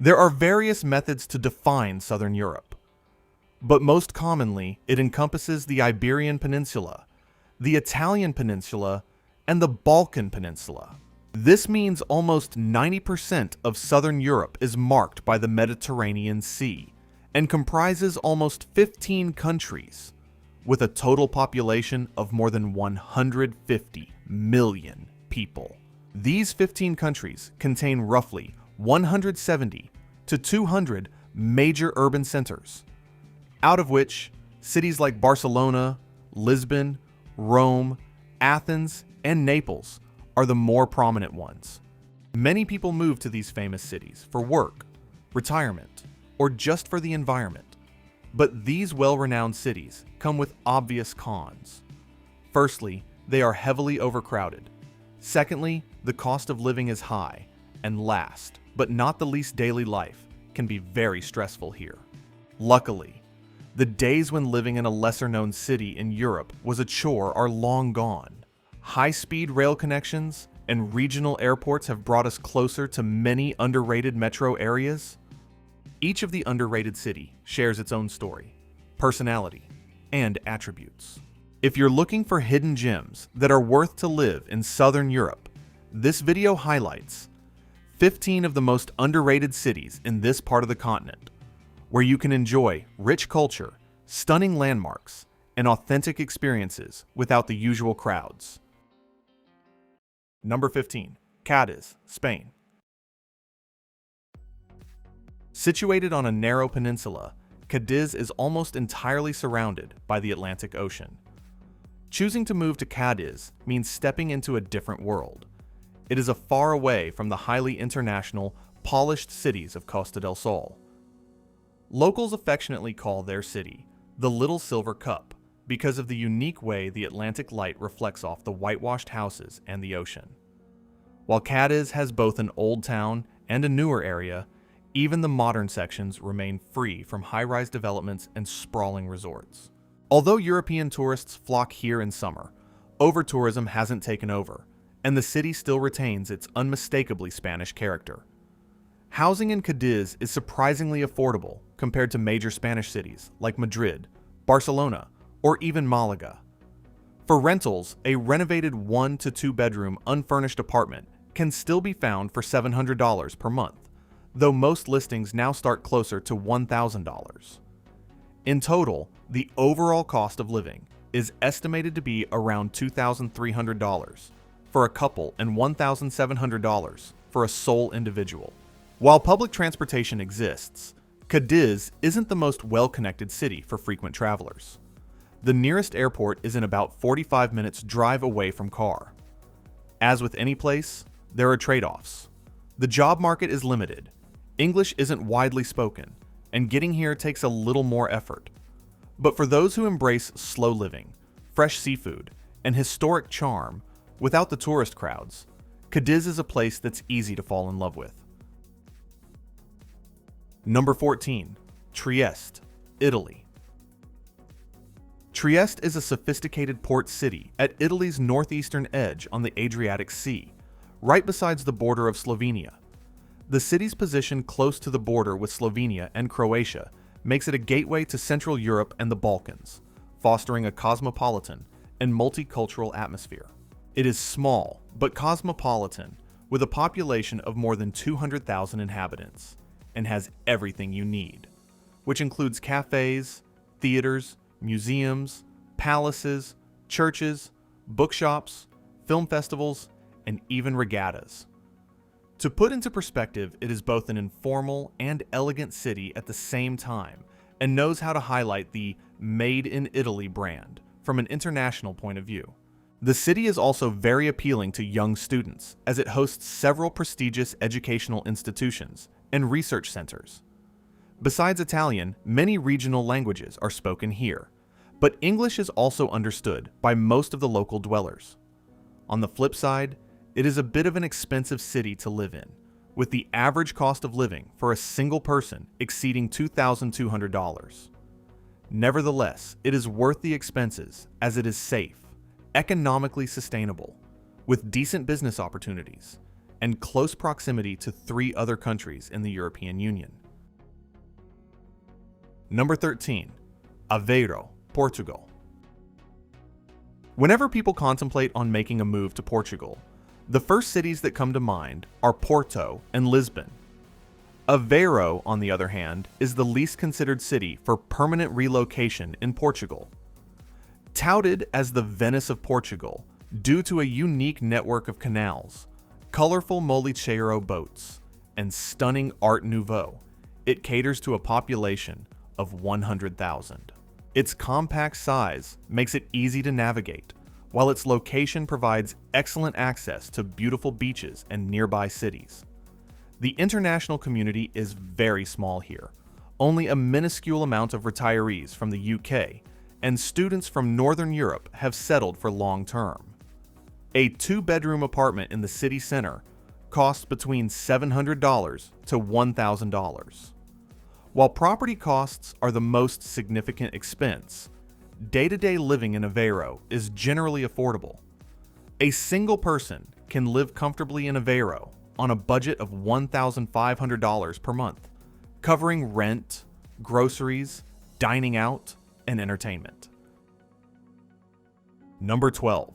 There are various methods to define Southern Europe, but most commonly it encompasses the Iberian Peninsula, the Italian Peninsula, and the Balkan Peninsula. This means almost 90% of Southern Europe is marked by the Mediterranean Sea and comprises almost 15 countries, with a total population of more than 150 million people. These 15 countries contain roughly 170 to 200 major urban centers, out of which cities like Barcelona, Lisbon, Rome, Athens, and Naples are the more prominent ones. Many people move to these famous cities for work, retirement, or just for the environment. But these well-renowned cities come with obvious cons. Firstly, they are heavily overcrowded. Secondly, the cost of living is high. And last, but not the least, daily life can be very stressful here. Luckily, the days when living in a lesser-known city in Europe was a chore are long gone. High-speed rail connections and regional airports have brought us closer to many underrated metro areas. Each of the underrated city shares its own story, personality, and attributes. If you're looking for hidden gems that are worth to live in Southern Europe, this video highlights 15 of the most underrated cities in this part of the continent, where you can enjoy rich culture, stunning landmarks, and authentic experiences without the usual crowds. Number 15. Cadiz, Spain. Situated on a narrow peninsula, Cadiz is almost entirely surrounded by the Atlantic Ocean. Choosing to move to Cadiz means stepping into a different world. It is far away from the highly international, polished cities of Costa del Sol. Locals affectionately call their city the Little Silver Cup because of the unique way the Atlantic light reflects off the whitewashed houses and the ocean. While Cadiz has both an old town and a newer area, even the modern sections remain free from high-rise developments and sprawling resorts. Although European tourists flock here in summer, over-tourism hasn't taken over, and the city still retains its unmistakably Spanish character. Housing in Cadiz is surprisingly affordable compared to major Spanish cities like Madrid, Barcelona, or even Malaga. For rentals, a renovated 1 to 2 bedroom unfurnished apartment can still be found for $700 per month, though most listings now start closer to $1,000. In total, the overall cost of living is estimated to be around $2,300 for a couple and $1,700 for a sole individual. While public transportation exists, Cadiz isn't the most well-connected city for frequent travelers. The nearest airport is in about 45 minutes drive away from car. As with any place, there are trade-offs. The job market is limited, English isn't widely spoken, and getting here takes a little more effort. But for those who embrace slow living, fresh seafood, and historic charm, without the tourist crowds, Cadiz is a place that's easy to fall in love with. Number 14. Trieste, Italy. Trieste is a sophisticated port city at Italy's northeastern edge on the Adriatic Sea, right beside the border of Slovenia. The city's position close to the border with Slovenia and Croatia makes it a gateway to Central Europe and the Balkans, fostering a cosmopolitan and multicultural atmosphere. It is small but cosmopolitan, with a population of more than 200,000 inhabitants, and has everything you need, which includes cafes, theaters, museums, palaces, churches, bookshops, film festivals, and even regattas. To put into perspective, it is both an informal and elegant city at the same time, and knows how to highlight the Made in Italy brand from an international point of view. The city is also very appealing to young students, as it hosts several prestigious educational institutions and research centers. Besides Italian, many regional languages are spoken here, but English is also understood by most of the local dwellers. On the flip side, it is a bit of an expensive city to live in, with the average cost of living for a single person exceeding $2,200. Nevertheless, it is worth the expenses as it is safe, economically sustainable, with decent business opportunities, and close proximity to 3 other countries in the European Union. Number 13. Aveiro, Portugal. Whenever people contemplate on making a move to Portugal, the first cities that come to mind are Porto and Lisbon. Aveiro, on the other hand, is the least considered city for permanent relocation in Portugal. Touted as the Venice of Portugal due to a unique network of canals, colorful molinero boats, and stunning Art Nouveau, it caters to a population of 100,000. Its compact size makes it easy to navigate, while its location provides excellent access to beautiful beaches and nearby cities. The international community is very small here, only a minuscule amount of retirees from the UK and students from Northern Europe have settled for long term. A 2-bedroom apartment in the city center costs between $700 to $1,000. While property costs are the most significant expense, day-to-day living in Aveiro is generally affordable. A single person can live comfortably in Aveiro on a budget of $1,500 per month, covering rent, groceries, dining out, and entertainment. Number 12.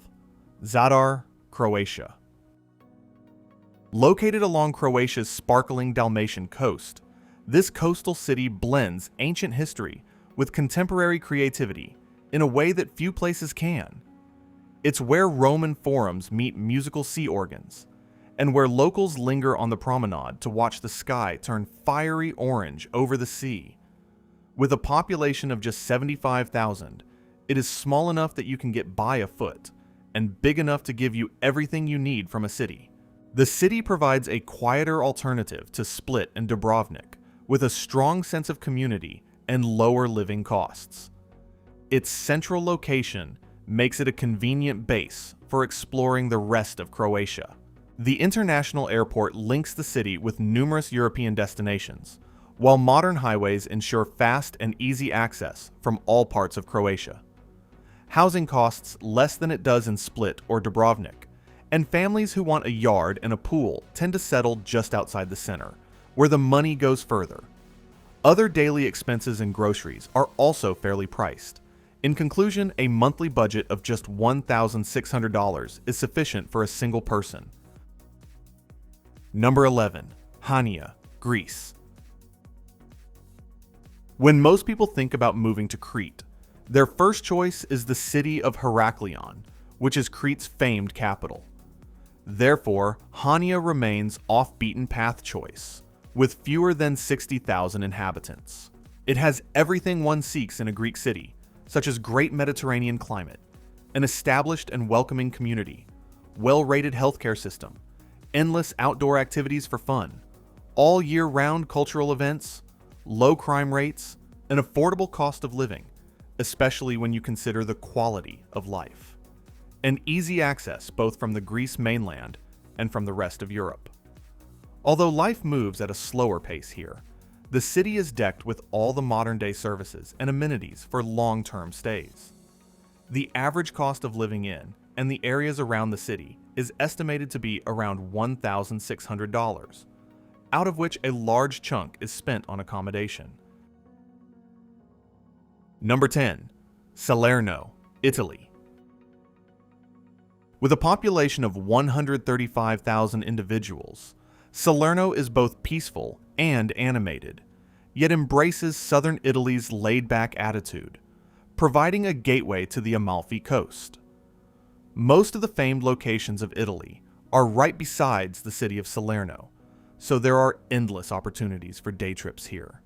Zadar, Croatia. Located along Croatia's sparkling Dalmatian coast, this coastal city blends ancient history with contemporary creativity in a way that few places can. It's where Roman forums meet musical sea organs, and where locals linger on the promenade to watch the sky turn fiery orange over the sea. With a population of just 75,000, it is small enough that you can get by afoot, and big enough to give you everything you need from a city. The city provides a quieter alternative to Split and Dubrovnik, with a strong sense of community and lower living costs. Its central location makes it a convenient base for exploring the rest of Croatia. The international airport links the city with numerous European destinations, while modern highways ensure fast and easy access from all parts of Croatia. Housing costs less than it does in Split or Dubrovnik, and families who want a yard and a pool tend to settle just outside the center, where the money goes further. Other daily expenses and groceries are also fairly priced. In conclusion, a monthly budget of just $1,600 is sufficient for a single person. Number 11. Hania, Greece. When most people think about moving to Crete, their first choice is the city of Heraklion, which is Crete's famed capital. Therefore, Hania remains off-beaten path choice, with fewer than 60,000 inhabitants. It has everything one seeks in a Greek city, such as great Mediterranean climate, an established and welcoming community, well-rated healthcare system, endless outdoor activities for fun, all year-round cultural events, low crime rates, an affordable cost of living, especially when you consider the quality of life, and easy access both from the Greece mainland and from the rest of Europe. Although life moves at a slower pace here, the city is decked with all the modern-day services and amenities for long-term stays. The average cost of living in and the areas around the city is estimated to be around $1,600, out of which a large chunk is spent on accommodation. Number 10. Salerno, Italy. With a population of 135,000 individuals, Salerno is both peaceful and animated, yet embraces southern Italy's laid-back attitude, providing a gateway to the Amalfi Coast. Most of the famed locations of Italy are right besides the city of Salerno, so there are endless opportunities for day trips here.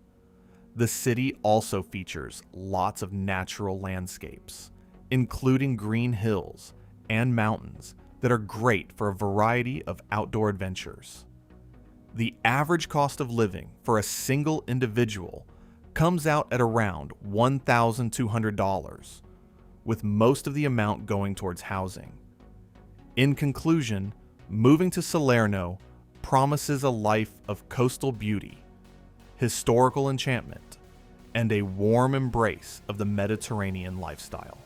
The city also features lots of natural landscapes, including green hills and mountains that are great for a variety of outdoor adventures. The average cost of living for a single individual comes out at around $1,200, with most of the amount going towards housing. In conclusion, moving to Salerno promises a life of coastal beauty, historical enchantment, and a warm embrace of the Mediterranean lifestyle.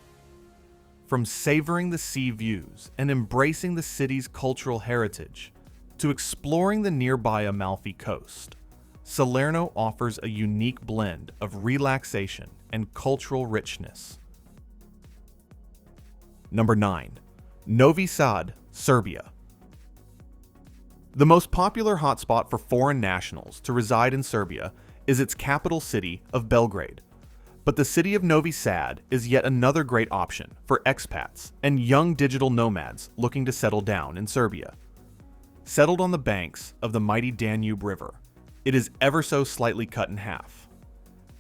From savoring the sea views and embracing the city's cultural heritage to exploring the nearby Amalfi Coast. Salerno offers a unique blend of relaxation and cultural richness. Number 9. Novi Sad, Serbia. The most popular hotspot for foreign nationals to reside in Serbia is its capital city of Belgrade. But the city of Novi Sad is yet another great option for expats and young digital nomads looking to settle down in Serbia. Settled on the banks of the mighty Danube River, it is ever so slightly cut in half.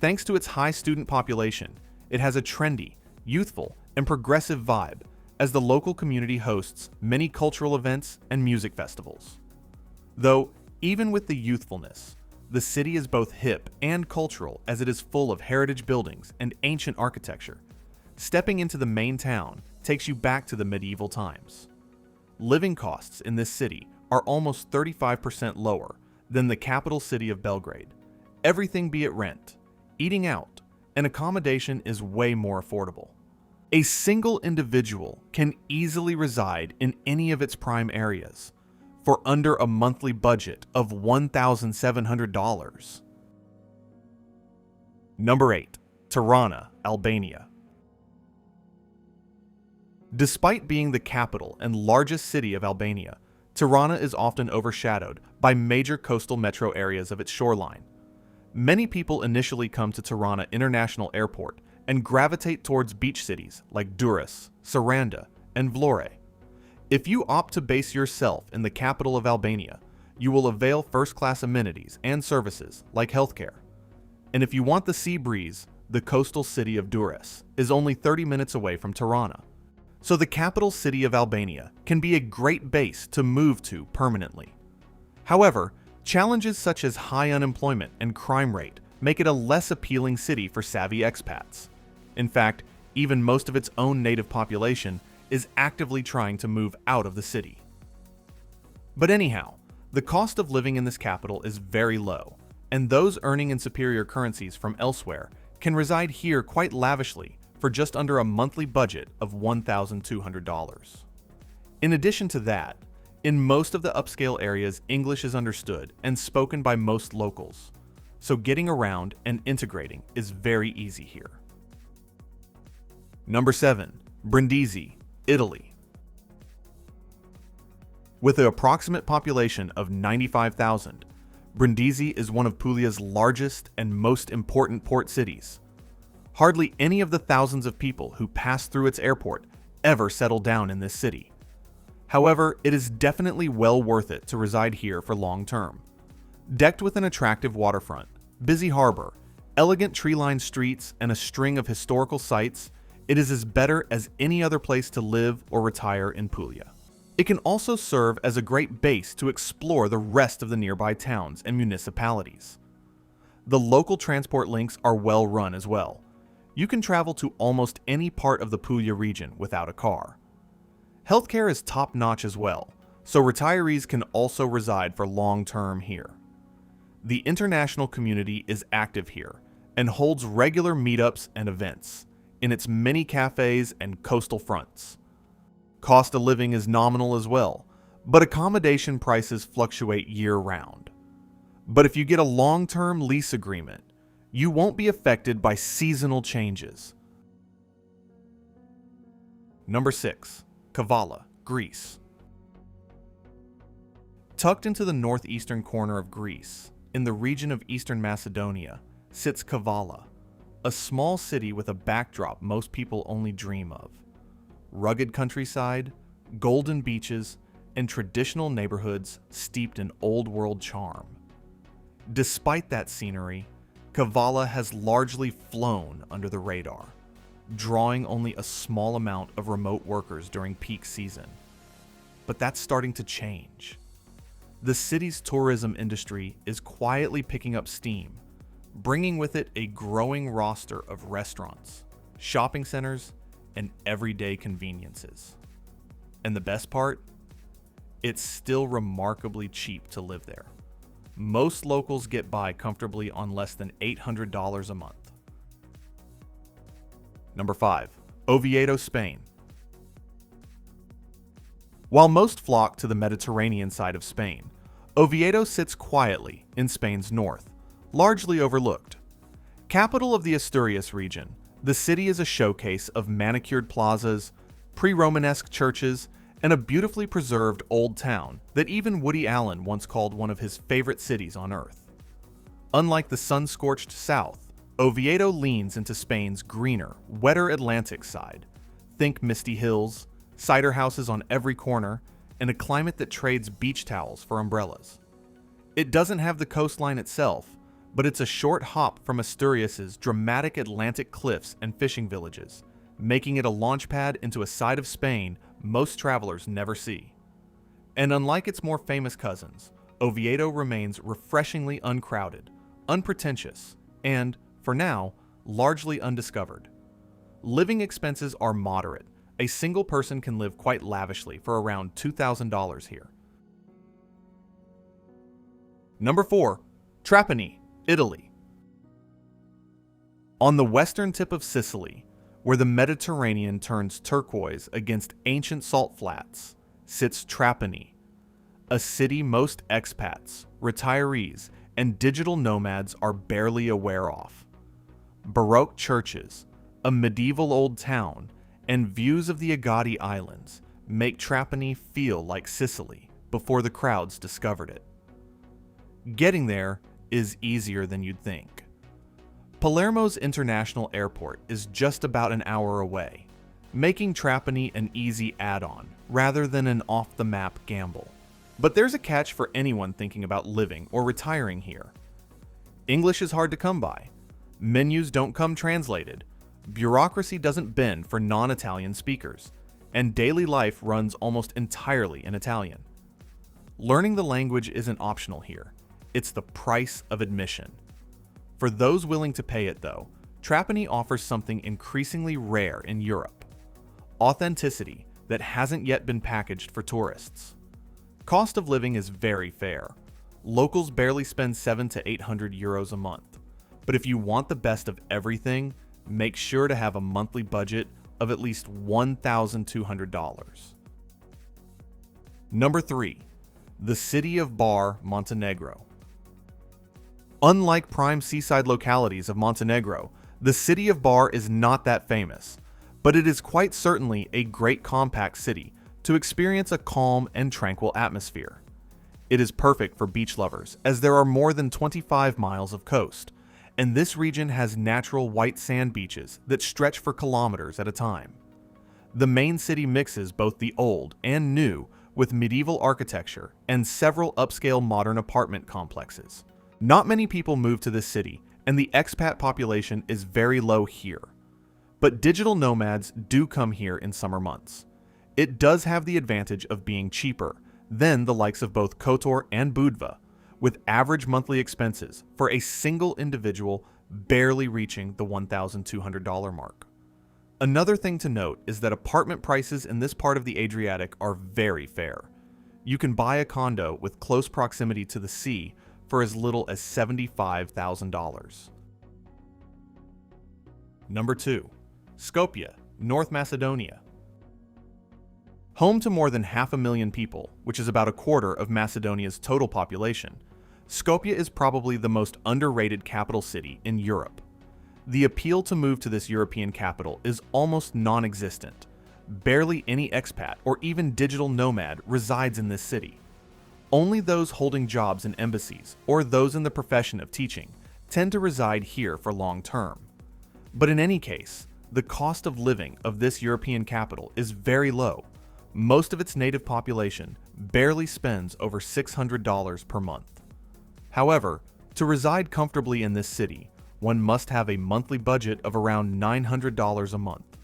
Thanks to its high student population, it has a trendy, youthful, and progressive vibe as the local community hosts many cultural events and music festivals. Though, even with the youthfulness, the city is both hip and cultural as it is full of heritage buildings and ancient architecture. Stepping into the main town takes you back to the medieval times. Living costs in this city are almost 35% lower than the capital city of Belgrade. Everything be it rent, eating out, and accommodation is way more affordable. A single individual can easily reside in any of its prime areas for under a monthly budget of $1,700. Number 8. Tirana, Albania. Despite being the capital and largest city of Albania, Tirana is often overshadowed by major coastal metro areas of its shoreline. Many people initially come to Tirana International Airport and gravitate towards beach cities like Durrës, Saranda, and Vlore. If you opt to base yourself in the capital of Albania, you will avail first-class amenities and services like healthcare. And if you want the sea breeze, the coastal city of Durrës is only 30 minutes away from Tirana. So the capital city of Albania can be a great base to move to permanently. However, challenges such as high unemployment and crime rate make it a less appealing city for savvy expats. In fact, even most of its own native population is actively trying to move out of the city. But anyhow, the cost of living in this capital is very low, and those earning in superior currencies from elsewhere can reside here quite lavishly for just under a monthly budget of $1,200. In addition to that, in most of the upscale areas, English is understood and spoken by most locals, so getting around and integrating is very easy here. Number 7. Brindisi, Italy. With an approximate population of 95,000, Brindisi is one of Puglia's largest and most important port cities. Hardly any of the thousands of people who pass through its airport ever settle down in this city. However, it is definitely well worth it to reside here for long term. Decked with an attractive waterfront, busy harbor, elegant tree-lined streets, and a string of historical sites, it is as better as any other place to live or retire in Puglia. It can also serve as a great base to explore the rest of the nearby towns and municipalities. The local transport links are well run as well. You can travel to almost any part of the Puglia region without a car. Healthcare is top-notch as well, so retirees can also reside for long-term here. The international community is active here and holds regular meetups and events in its many cafes and coastal fronts. Cost of living is nominal as well, but accommodation prices fluctuate year-round. But if you get a long-term lease agreement, you won't be affected by seasonal changes. Number 6. Kavala, Greece. Tucked into the northeastern corner of Greece, in the region of Eastern Macedonia, sits Kavala, a small city with a backdrop most people only dream of. Rugged countryside, golden beaches, and traditional neighborhoods steeped in old-world charm. Despite that scenery, Kavala has largely flown under the radar, drawing only a small amount of remote workers during peak season. But that's starting to change. The city's tourism industry is quietly picking up steam, bringing with it a growing roster of restaurants, shopping centers, and everyday conveniences. And the best part? It's still remarkably cheap to live there. Most locals get by comfortably on less than $800 a month. Number 5. Oviedo, Spain. While most flock to the Mediterranean side of Spain, Oviedo sits quietly in Spain's north, largely overlooked. Capital of the Asturias region, the city is a showcase of manicured plazas, pre-Romanesque churches, and a beautifully preserved old town that even Woody Allen once called one of his favorite cities on earth. Unlike the sun-scorched south, Oviedo leans into Spain's greener, wetter Atlantic side. Think misty hills, cider houses on every corner, and a climate that trades beach towels for umbrellas. It doesn't have the coastline itself, but it's a short hop from Asturias's dramatic Atlantic cliffs and fishing villages, making it a launchpad into a side of Spain most travelers never see. And unlike its more famous cousins, Oviedo remains refreshingly uncrowded, unpretentious, and, for now, largely undiscovered. Living expenses are moderate. A single person can live quite lavishly for around $2,000 here. Number 4. Trapani, Italy. On the western tip of Sicily, where the Mediterranean turns turquoise against ancient salt flats, sits Trapani, a city most expats, retirees, and digital nomads are barely aware of. Baroque churches, a medieval old town, and views of the Agadi Islands make Trapani feel like Sicily before the crowds discovered it. Getting there is easier than you'd think. Palermo's international airport is just about an hour away, making Trapani an easy add-on rather than an off-the-map gamble. But there's a catch for anyone thinking about living or retiring here. English is hard to come by. Menus don't come translated. Bureaucracy doesn't bend for non-Italian speakers, and daily life runs almost entirely in Italian. Learning the language isn't optional here. It's the price of admission. For those willing to pay it, though, Trapani offers something increasingly rare in Europe: authenticity that hasn't yet been packaged for tourists. Cost of living is very fair. Locals barely spend 700 to 800 euros a month. But if you want the best of everything, make sure to have a monthly budget of at least $1,200. Number 3. The city of Bar, Montenegro. Unlike prime seaside localities of Montenegro, the city of Bar is not that famous, but it is quite certainly a great compact city to experience a calm and tranquil atmosphere. It is perfect for beach lovers, as there are more than 25 miles of coast, and this region has natural white sand beaches that stretch for kilometers at a time. The main city mixes both the old and new with medieval architecture and several upscale modern apartment complexes. Not many people move to this city, and the expat population is very low here. But digital nomads do come here in summer months. It does have the advantage of being cheaper than the likes of both Kotor and Budva, with average monthly expenses for a single individual barely reaching the $1,200 mark. Another thing to note is that apartment prices in this part of the Adriatic are very fair. You can buy a condo with close proximity to the sea for as little as $75,000. Number 2. Skopje, North Macedonia. Home to more than 500,000 people, which is about a quarter of Macedonia's total population, Skopje is probably the most underrated capital city in Europe. The appeal to move to this European capital is almost non-existent. Barely any expat or even digital nomad resides in this city. Only those holding jobs in embassies or those in the profession of teaching tend to reside here for long term. But in any case, the cost of living of this European capital is very low. Most of its native population barely spends over $600 per month. However, to reside comfortably in this city, one must have a monthly budget of around $900 a month.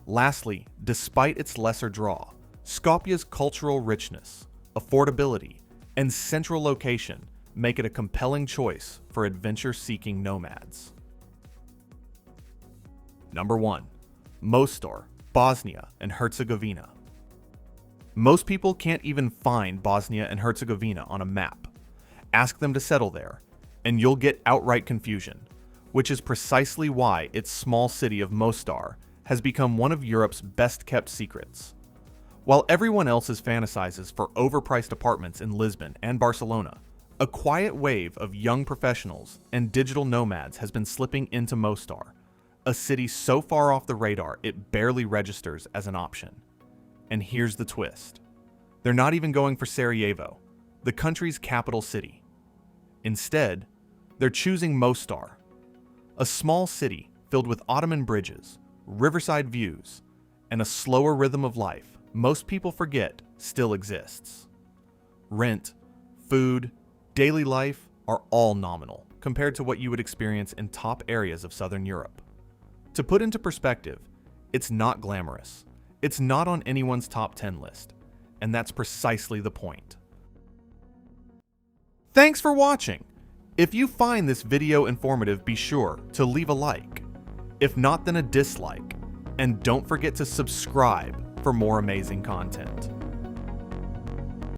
Lastly, despite its lesser draw, Skopje's cultural richness, affordability, and central location make it a compelling choice for adventure-seeking nomads. Number 1. Mostar, Bosnia and Herzegovina. Most people can't even find Bosnia and Herzegovina on a map. Ask them to settle there, and you'll get outright confusion, which is precisely why its small city of Mostar has become one of Europe's best-kept secrets. While everyone else fantasizes for overpriced apartments in Lisbon and Barcelona, a quiet wave of young professionals and digital nomads has been slipping into Mostar, a city so far off the radar it barely registers as an option. And here's the twist. They're not even going for Sarajevo, the country's capital city. Instead, they're choosing Mostar, a small city filled with Ottoman bridges, riverside views, and a slower rhythm of life most people forget still exists. Rent, food, daily life are all nominal compared to what you would experience in top areas of Southern Europe. To put into perspective, it's not glamorous. It's not on anyone's top 10 list, and that's precisely the point. Thanks for watching! If you find this video informative, be sure to leave a like. If not, then a dislike. And don't forget to subscribe for more amazing content.